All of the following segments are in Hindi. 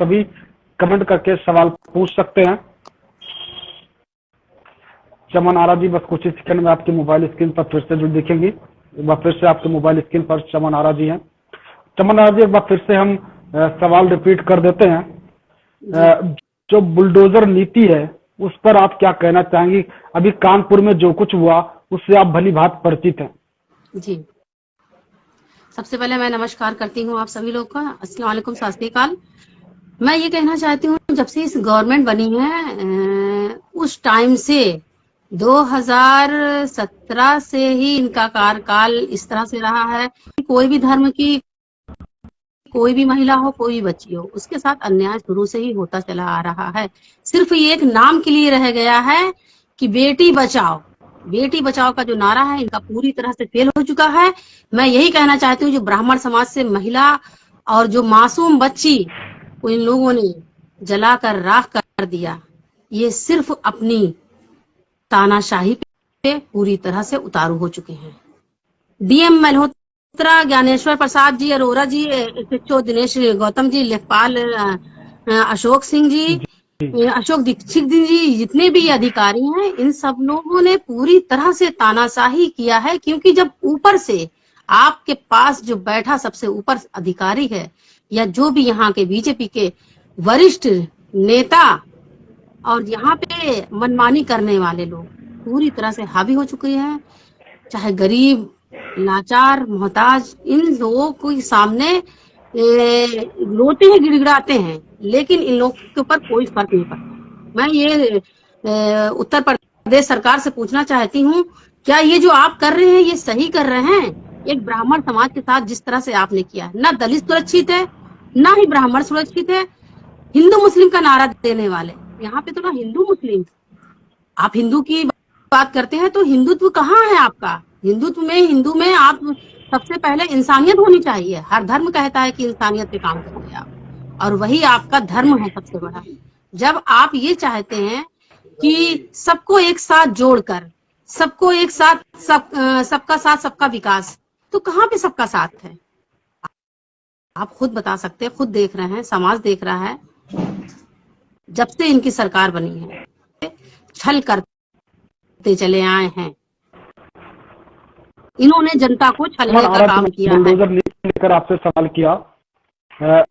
सभी कमेंट करके सवाल पूछ सकते हैं। चमन आरा जी, बस कुछ ही सेकंड में आपकी मोबाइल स्क्रीन पर फिर से जो दिखेंगी, एक बार फिर से आपके मोबाइल स्क्रीन पर चमन आरा जी हैं। चमन आरा जी, एक बार फिर से हम सवाल रिपीट कर देते हैं। जो बुलडोजर नीति है उस पर आप क्या कहना चाहेंगी? अभी कानपुर में जो कुछ हुआ उससे आप भली भांति परिचित हैं। जी, सबसे पहले मैं नमस्कार करती हूँ आप सभी लोग का। अस्सलाम वालेकुम, सत श्री अकाल। मैं ये कहना चाहती हूँ, जब से इस गवर्नमेंट बनी है उस टाइम से 2017 से ही इनका कार्यकाल इस तरह से रहा है। कोई भी धर्म की कोई भी महिला हो, कोई भी बच्ची हो, उसके साथ अन्याय शुरू से ही होता चला आ रहा है। सिर्फ ये एक नाम के लिए रह गया है कि बेटी बचाओ का जो नारा है इनका पूरी तरह से फेल हो चुका है। मैं यही कहना चाहती हूँ, जो ब्राह्मण समाज से महिला और जो मासूम बच्ची को इन लोगों ने जलाकर राख कर दिया, ये सिर्फ अपनी तानाशाही पे पूरी तरह से उतारू हो चुके हैं। डीएम मल्होत्रा, ज्ञानेश्वर प्रसाद जी, अरोरा जी, एसएचओ दिनेश गौतम जी, लेखपाल अशोक सिंह जी, अशोक दीक्षित जी, जितने भी अधिकारी हैं, इन सब लोगों ने पूरी तरह से तानाशाही किया है। क्योंकि जब ऊपर से आपके पास जो बैठा सबसे ऊपर अधिकारी है, या जो भी यहाँ के बीजेपी के वरिष्ठ नेता और यहाँ पे मनमानी करने वाले लोग पूरी तरह से हावी हो चुके हैं, चाहे गरीब, लाचार, मोहताज, इन लोगों के सामने रोते हैं, गिड़गिड़ाते हैं, लेकिन इन लोगों के ऊपर कोई फर्क नहीं पड़ता। मैं ये उत्तर प्रदेश सरकार से पूछना चाहती हूँ, क्या ये जो आप कर रहे हैं ये सही कर रहे हैं? एक ब्राह्मण समाज के साथ जिस तरह से आपने किया है, ना दलित सुरक्षित है, ना ही ब्राह्मण सुरक्षित है। हिंदू मुस्लिम का नारा देने वाले यहाँ पे तो ना हिंदू मुस्लिम, आप हिंदू की बात करते हैं तो हिंदुत्व कहाँ है आपका? हिंदू में आप सबसे पहले इंसानियत होनी चाहिए। हर धर्म कहता है कि इंसानियत पे काम करिए आप, और वही आपका धर्म है सबसे बड़ा। जब आप ये चाहते हैं कि सबको एक साथ जोड़कर, सबको एक साथ, सबका साथ सबका विकास, तो कहाँ पे सबका साथ है? आप खुद बता सकते हैं, खुद देख रहे हैं, समाज देख रहा है। जब से इनकी सरकार बनी है छल करते चले आए हैं, इन्होंने जनता को छलने का काम किया है। लेकर आपसे सवाल किया है।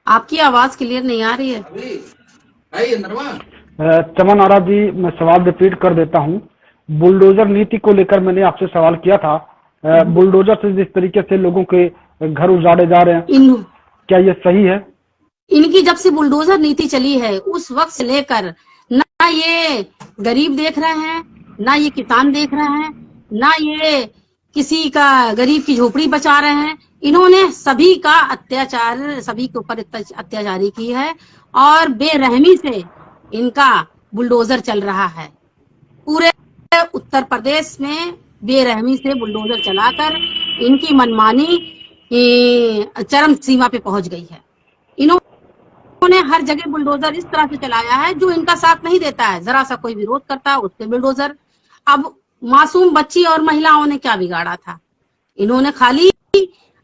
आपकी आवाज क्लियर नहीं आ रही है। चमन आरा जी, मैं सवाल रिपीट कर देता हूँ। बुलडोजर नीति को लेकर मैंने आपसे सवाल किया था। बुलडोजर से जिस तरीके से लोगों के घर उजाड़े जा रहे हैं, क्या ये सही है? इनकी जब से बुलडोजर नीति चली है उस वक्त से लेकर ना ये गरीब देख रहे हैं, ना ये किसान देख रहे हैं, ना ये किसी का गरीब की झोपड़ी बचा रहे हैं। इन्होंने सभी का अत्याचार, सभी के ऊपर अत्याचारी की है, और बेरहमी से इनका बुलडोजर चल रहा है। पूरे उत्तर प्रदेश में बेरहमी से बुलडोजर चलाकर इनकी मनमानी चरम सीमा पे पहुंच गई है। इन्होंने हर जगह बुलडोजर इस तरह से चलाया है, जो इनका साथ नहीं देता है, जरा सा कोई विरोध करता है उससे बुलडोजर। अब मासूम बच्ची और महिलाओं ने क्या बिगाड़ा था? इन्होंने खाली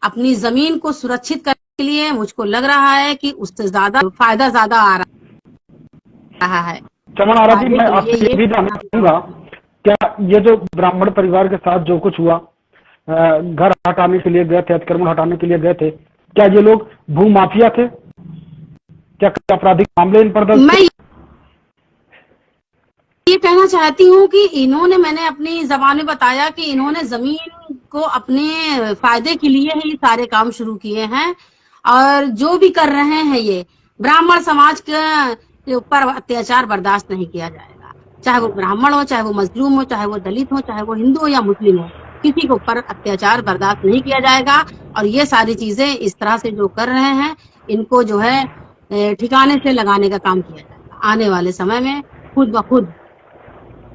अपनी जमीन को सुरक्षित करने के लिए, मुझको लग रहा है कि उससे ज्यादा फायदा ज्यादा आ रहा है। चमन आरा जी, मैं आपसे ये भी जानना चाहूंगा, क्या ये जो ब्राह्मण परिवार के साथ जो कुछ हुआ, घर हटाने के लिए गए थे, अतिक्रमण हटाने के लिए गए थे, क्या ये लोग भूमाफिया थे? क्या आपराधिक मामले इन पर दर्ज? मैं ये कहना चाहती हूँ कि इन्होंने, मैंने अपनी जबान में बताया कि इन्होंने जमीन को अपने फायदे के लिए ही सारे काम शुरू किए हैं, और जो भी कर रहे हैं ये ब्राह्मण समाज के ऊपर अत्याचार बर्दाश्त नहीं किया जाएगा। चाहे वो ब्राह्मण हो, चाहे वो मजलूम हो, चाहे वो दलित हो, चाहे वो हिंदू हो या मुस्लिम हो, किसी के ऊपर अत्याचार बर्दाश्त नहीं किया जाएगा। और ये सारी चीजें इस तरह से जो कर रहे हैं, इनको जो है ठिकाने से लगाने का काम किया जाएगा। आने वाले समय में खुद ब खुद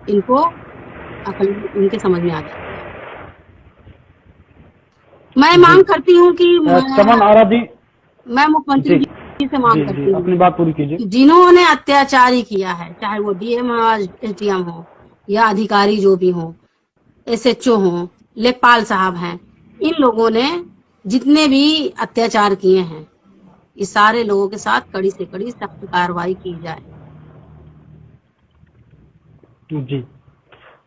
इनको अकल इनके समझ में आ जाएगी। मैं मांग करती हूँ कि चमन आरा जी, मैं मुख्यमंत्री से मांग जी करती जी, हूँ अपनी बात पूरी कीजिए। कि जिन्होंने अत्याचारी किया है, चाहे वो डीएम हो, एसडीएम हो या अधिकारी जो भी हो, एसएचओ हो, लेखपाल साहब हैं, इन लोगों ने जितने भी अत्याचार किए हैं, इस सारे लोगों के साथ कड़ी से कड़ी सख्त कार्रवाई की जाए। जी,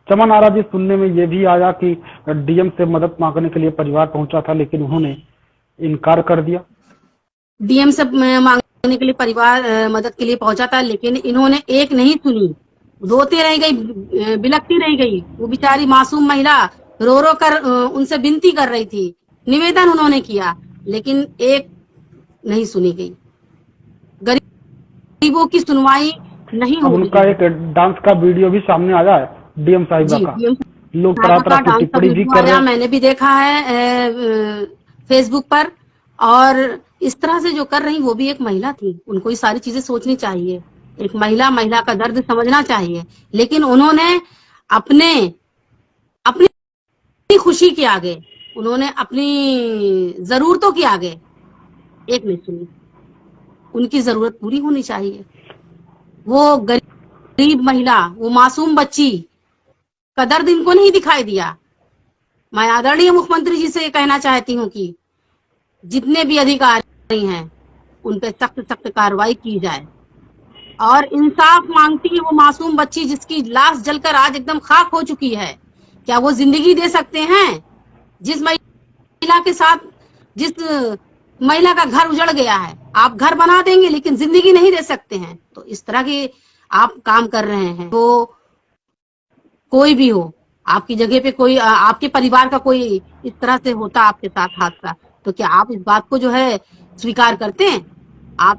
चमन आरा जी, सुनने में ये भी आया कि डीएम से मदद मांगने के लिए परिवार पहुंचा था, लेकिन उन्होंने इनकार कर दिया। डीएम से मांगने के लिए परिवार मदद के लिए पहुंचा था, लेकिन इन्होंने एक नहीं सुनी, रोते रह गई, बिलखती रह गई। वो बेचारी मासूम महिला रो रो कर उनसे विनती कर रही थी, निवेदन उन्होंने किया, लेकिन एक नहीं सुनी गई। गरीबों की सुनवाई नहीं अब हो उनका रही एक है। डांस का वीडियो भी सामने आया है, डीएम साहिबा जी, का। डीएम लोग तरह साहब तरह का की डांस का टिप्पणी भी वीडियो कर रहे आया, हैं। मैंने भी देखा है फेसबुक पर। और इस तरह से जो कर रही वो भी एक महिला थी, उनको ये सारी चीजें सोचनी चाहिए। एक महिला का दर्द समझना चाहिए, लेकिन उन्होंने अपने अपनी खुशी के आगे, उन्होंने अपनी जरूरतों के आगे एक नहीं सुनी। उनकी जरूरत पूरी होनी चाहिए। वो गरीब महिला, वो मासूम बच्ची का दर्द इनको नहीं दिखाई दिया। मैं आदरणीय मुख्यमंत्री जी से कहना चाहती हूँ कि जितने भी अधिकारी हैं उन पे सख्त सख्त कार्रवाई की जाए, और इंसाफ मांगती है वो मासूम बच्ची जिसकी लाश जलकर आज एकदम खाक हो चुकी है। क्या वो जिंदगी दे सकते हैं? जिस महिला के साथ, जिस महिला का घर उजड़ गया है, आप घर बना देंगे लेकिन जिंदगी नहीं दे सकते हैं। तो इस तरह के आप काम कर रहे हैं। तो कोई भी हो, आपकी जगह पे कोई आपके परिवार का कोई इस तरह से होता आपके साथ हादसा, तो क्या आप इस बात को जो है स्वीकार करते हैं? आप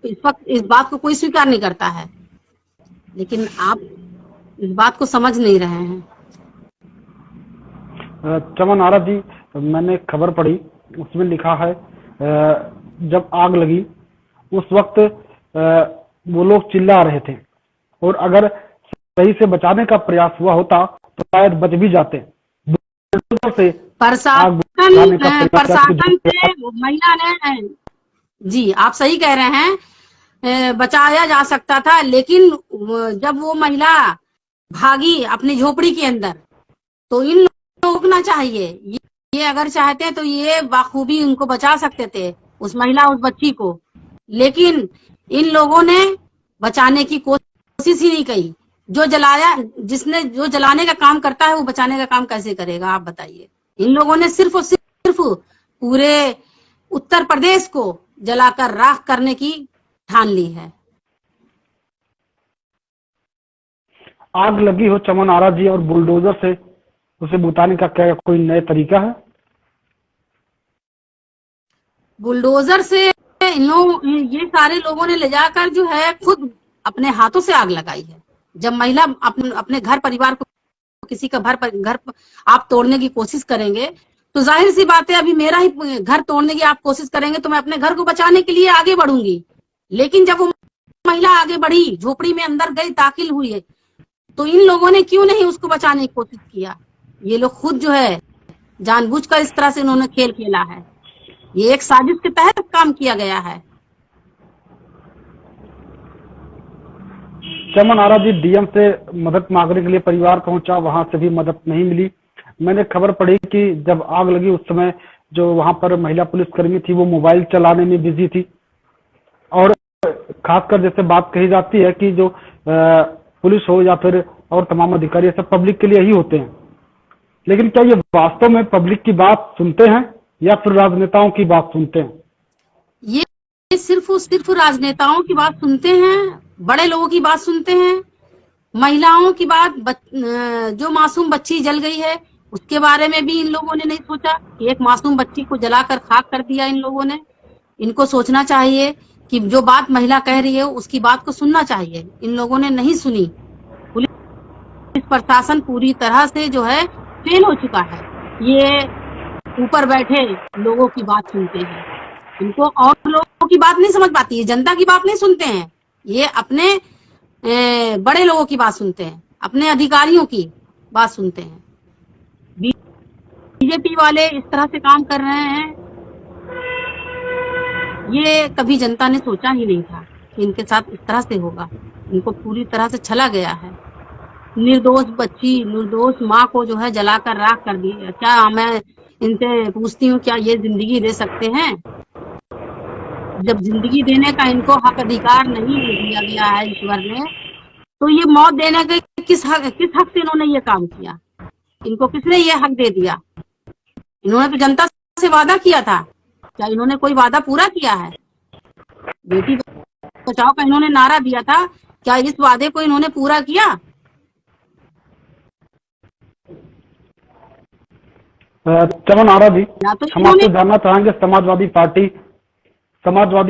इस वक्त इस बात को कोई स्वीकार नहीं करता है, लेकिन आप इस बात को समझ नहीं रहे हैं। चमन आरा जी, मैंने खबर पढ़ी, उसमें लिखा है जब आग लगी उस वक्त वो लोग चिल्ला रहे थे, और अगर सही से बचाने का प्रयास हुआ होता तो शायद बच भी जाते। से आग बुझाने का प्रशासन से महिला ने, जी आप सही कह रहे हैं, बचाया जा सकता था, लेकिन जब वो महिला भागी अपनी झोपड़ी के अंदर, तो इन लोगों को रोकना चाहिए। ये अगर चाहते हैं तो ये बाखूबी उनको बचा सकते थे, उस महिला, उस बच्ची को, लेकिन इन लोगों ने बचाने की कोशिश ही नहीं की। जो जलाया, जिसने जो जलाने का काम करता है वो बचाने का काम कैसे करेगा, आप बताइए। इन लोगों ने सिर्फ और सिर्फ पूरे उत्तर प्रदेश को जलाकर राख करने की ठान ली है। आग लगी हो चमन आरा जी, और बुलडोजर से उसे बुताने का क्या कोई नया तरीका है? बुलडोजर से ये सारे लोगों ने ले जाकर जो है खुद अपने हाथों से आग लगाई है। जब महिला अपने घर परिवार को, किसी का घर आप तोड़ने की कोशिश करेंगे, तो जाहिर सी बात है, अभी मेरा ही घर तोड़ने की आप कोशिश करेंगे तो मैं अपने घर को बचाने के लिए आगे बढ़ूंगी। लेकिन जब वो महिला आगे बढ़ी, झोपड़ी में अंदर गई, दाखिल हुई है, तो इन लोगों ने क्यों नहीं उसको बचाने की कोशिश किया? ये लोग खुद जो है जानबूझकर इस तरह से इन्होंने खेल खेला है। ये एक साजिश के तहत काम किया गया है। चमन आरा जी, डीएम से मदद मांगने के लिए परिवार पहुंचा, वहां से भी मदद नहीं मिली। मैंने खबर पढ़ी कि जब आग लगी उस समय जो वहां पर महिला पुलिसकर्मी थी वो मोबाइल चलाने में बिजी थी, और खासकर जैसे बात कही जाती है कि जो पुलिस हो या फिर और तमाम अधिकारी सब पब्लिक के लिए ही होते हैं, लेकिन क्या ये वास्तव में पब्लिक की बात सुनते हैं या फिर राजनेताओं की बात सुनते हैं? ये सिर्फ राजनेताओं की बात सुनते हैं, बड़े लोगों की बात सुनते हैं, महिलाओं की बात। जो मासूम बच्ची जल गई है उसके बारे में भी इन लोगों ने नहीं सोचा। एक मासूम बच्ची को जलाकर खाक कर दिया इन लोगों ने। इनको सोचना चाहिए कि जो बात महिला कह रही है उसकी बात को सुनना चाहिए। इन लोगों ने नहीं सुनी। पुलिस प्रशासन पूरी तरह से जो है फेल हो चुका है। ये ऊपर बैठे लोगों की बात सुनते हैं, इनको और लोगों की बात नहीं समझ पाती है, जनता की बात नहीं सुनते हैं। ये अपने बड़े लोगों की बात सुनते हैं, अपने अधिकारियों की बात सुनते हैं। बीजेपी वाले इस तरह से काम कर रहे हैं ये कभी जनता ने सोचा ही नहीं था कि इनके साथ इस तरह से होगा। इनको पूरी तरह से छला गया है। निर्दोष बच्ची, निर्दोष माँ को जो है जलाकर राख कर दिया। क्या मैं इनसे पूछती हूँ, क्या ये जिंदगी दे सकते हैं? जब जिंदगी देने का इनको हक अधिकार नहीं दिया गया है ईश्वर ने, तो ये मौत देने के किस हक से इन्होंने ये काम किया? इनको किसने ये हक दे दिया? इन्होंने तो जनता से वादा किया था। क्या इन्होंने कोई वादा पूरा किया है? बेटी बचाओ का इन्होंने नारा दिया था, क्या इस वादे को इन्होंने पूरा किया? चमन आरा जी, या तो हम आपसे जानना चाहेंगे समाजवादी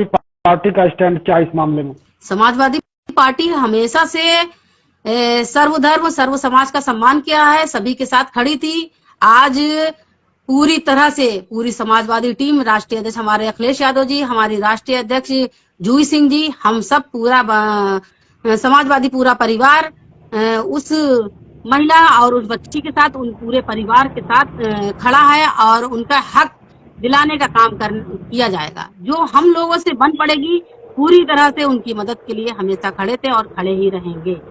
पार्टी का स्टैंड क्या है इस मामले में? समाजवादी पार्टी हमेशा से सर्वधर्म सर्व समाज का सम्मान किया है, सभी के साथ खड़ी थी। आज पूरी तरह से पूरी समाजवादी टीम, राष्ट्रीय अध्यक्ष हमारे अखिलेश यादव जी, हमारी राष्ट्रीय अध्यक्ष जूही सिंह जी, हम सब पूरा समाजवादी पूरा परिवार उस महिला और उस बच्ची के साथ, उन पूरे परिवार के साथ खड़ा है और उनका हक दिलाने का काम किया जाएगा। जो हम लोगों से बन पड़ेगी, पूरी तरह से उनकी मदद के लिए हमेशा खड़े थे और खड़े ही रहेंगे।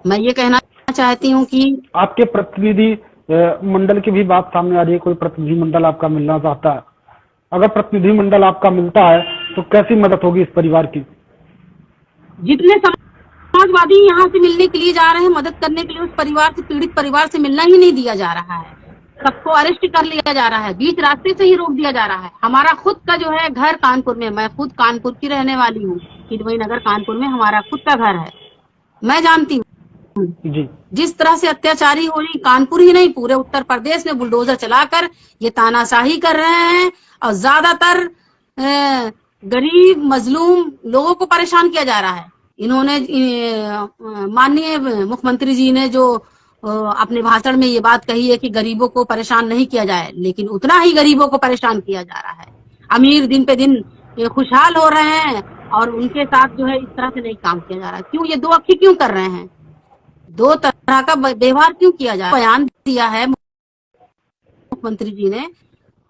मैं ये कहना चाहती हूँ कि आपके प्रतिनिधि मंडल की भी बात सामने आ रही है। कोई प्रतिनिधि मंडल आपका मिलना चाहता है? अगर प्रतिनिधि मंडल आपका मिलता है तो कैसी मदद होगी इस परिवार की? जितने समाजवादी यहाँ से मिलने के लिए जा रहे हैं, मदद करने के लिए, उस परिवार से, पीड़ित परिवार से मिलना ही नहीं दिया जा रहा है। सबको अरेस्ट कर लिया जा रहा है, बीच रास्ते से ही रोक दिया जा रहा है। हमारा खुद का जो है घर कानपुर में, मैं खुद कानपुर की रहने वाली हूँ, किदवई नगर कानपुर में हमारा खुद का घर है। मैं जानती हूँ जी, जिस तरह से अत्याचारी हो रही, कानपुर ही नहीं पूरे उत्तर प्रदेश में बुलडोजर चलाकर ये तानाशाही कर रहे हैं और ज्यादातर गरीब मजलूम लोगों को परेशान किया जा रहा है। इन्होंने माननीय मुख्यमंत्री जी ने जो अपने भाषण में ये बात कही है कि गरीबों को परेशान नहीं किया जाए, लेकिन उतना ही गरीबों को परेशान किया जा रहा है। अमीर दिन पे दिन खुशहाल हो रहे हैं और उनके साथ जो है इस तरह से नहीं काम किया जा रहा है। क्यों ये दो अक्खी क्यों कर रहे हैं? दो तरह का व्यवहार क्यों किया जा रहा है? बयान दिया है मुख्यमंत्री जी ने,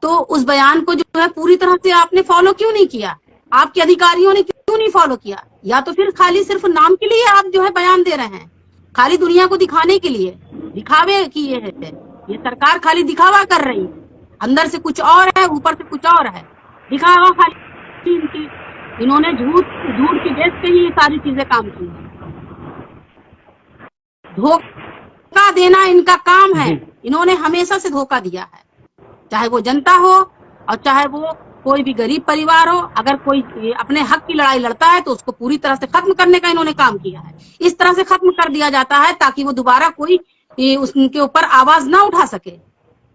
तो उस बयान को जो है पूरी तरह से आपने फॉलो क्यों नहीं किया? आपके अधिकारियों ने क्यों नहीं फॉलो किया? या तो फिर खाली सिर्फ नाम के लिए आप जो है बयान दे रहे हैं, खाली दुनिया को दिखाने के लिए, दिखावे की ये सरकार खाली दिखावा कर रही है। अंदर से कुछ और है, ऊपर से कुछ और है। दिखावा खाली इनकी, इन्होंने झूठ की बेस पे ही ये सारी चीजें काम की है। धोखा देना इनका काम है। इन्होंने हमेशा से धोखा दिया है, चाहे वो जनता हो और चाहे वो कोई भी गरीब परिवार हो। अगर कोई अपने हक की लड़ाई लड़ता है तो उसको पूरी तरह से खत्म करने का इन्होंने काम किया है। इस तरह से खत्म कर दिया जाता है ताकि वो दोबारा कोई उनके ऊपर आवाज ना उठा सके।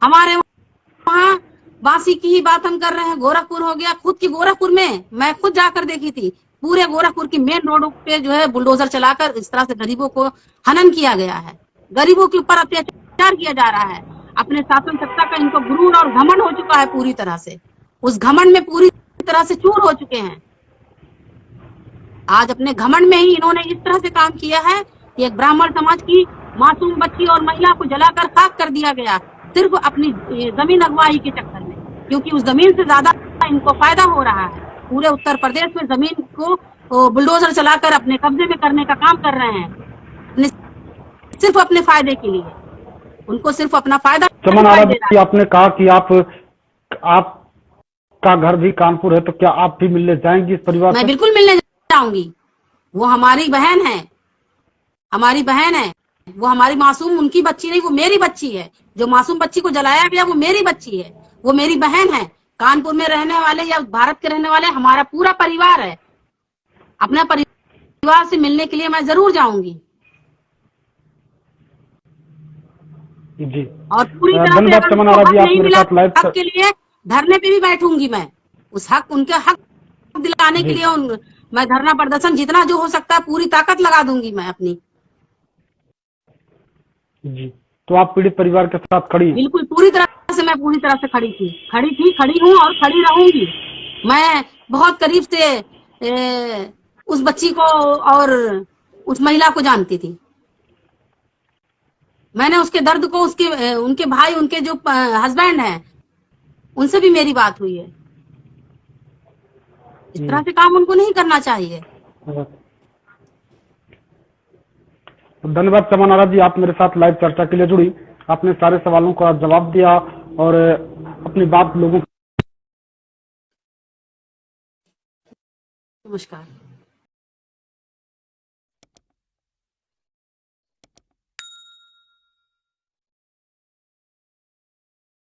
हमारे वहाँ बांसी की ही बात हम कर रहे हैं, गोरखपुर हो गया, खुद की गोरखपुर में मैं खुद जाकर देखी थी, पूरे गोरखपुर की मेन रोड पे जो है बुलडोजर चलाकर इस तरह से गरीबों को हनन किया गया है, गरीबों के ऊपर अत्याचार किया जा रहा है। अपने शासन सत्ता का इनको गुरूर और घमंड हो चुका है पूरी तरह से, उस घमंड में पूरी तरह से चूर हो चुके हैं। आज अपने घमंड में ही इन्होंने इस तरह से काम किया है कि एक ब्राह्मण समाज की मासूम बच्ची और महिला को जलाकर खाक कर दिया गया, सिर्फ अपनी जमीन अगवाई के चक्कर में, क्योंकि उस जमीन से ज्यादा इनको फायदा हो रहा है। पूरे उत्तर प्रदेश में जमीन को बुलडोजर चलाकर अपने कब्जे में करने का काम कर रहे हैं, सिर्फ अपने फायदे के लिए। उनको सिर्फ अपना फायदा। चमन आरा जी, आपने कहा कि आपका घर भी कानपुर है, तो क्या आप भी मिलने जाएंगी इस परिवार से? मैं बिल्कुल मिलने जाऊंगी। वो हमारी बहन है, हमारी बहन है। वो हमारी मासूम, उनकी बच्ची नहीं, वो मेरी बच्ची है। जो मासूम बच्ची को जलाया गया वो मेरी बच्ची है, वो मेरी बहन है। कानपुर में रहने वाले या भारत के रहने वाले हमारा पूरा परिवार है। अपना परिवार से मिलने के लिए मैं जरूर जाऊंगी जी। और पूरी तरह से धन्यवाद चमन आरा जी, आप मेरे साथ लाइव हक के लिए धरने पे भी बैठूंगी मैं। उस हक, उनके हक दिलाने के लिए मैं धरना प्रदर्शन जितना जो हो सकता है पूरी ताकत लगा दूंगी मैं अपनी। जी, तो आप पीड़ित परिवार के साथ खड़ी हैं? बिल्कुल, पूरी तरह से, मैं पूरी तरह से खड़ी हूँ और खड़ी रहूंगी। मैं बहुत करीब से उस बच्ची को और उस महिला को जानती थी। मैंने उसके दर्द को, उनके भाई, उनके जो हस्बैंड हैं, उनसे भी मेरी बात हुई है। इस तरह के काम उनको नहीं करना चाहिए। धन्यवाद चमन आरा जी, आप मेरे साथ लाइव चर्चा के लिए जुड़ी, आपने सारे सवालों का जवाब दिया और अपनी बात लोगों नमस्कार।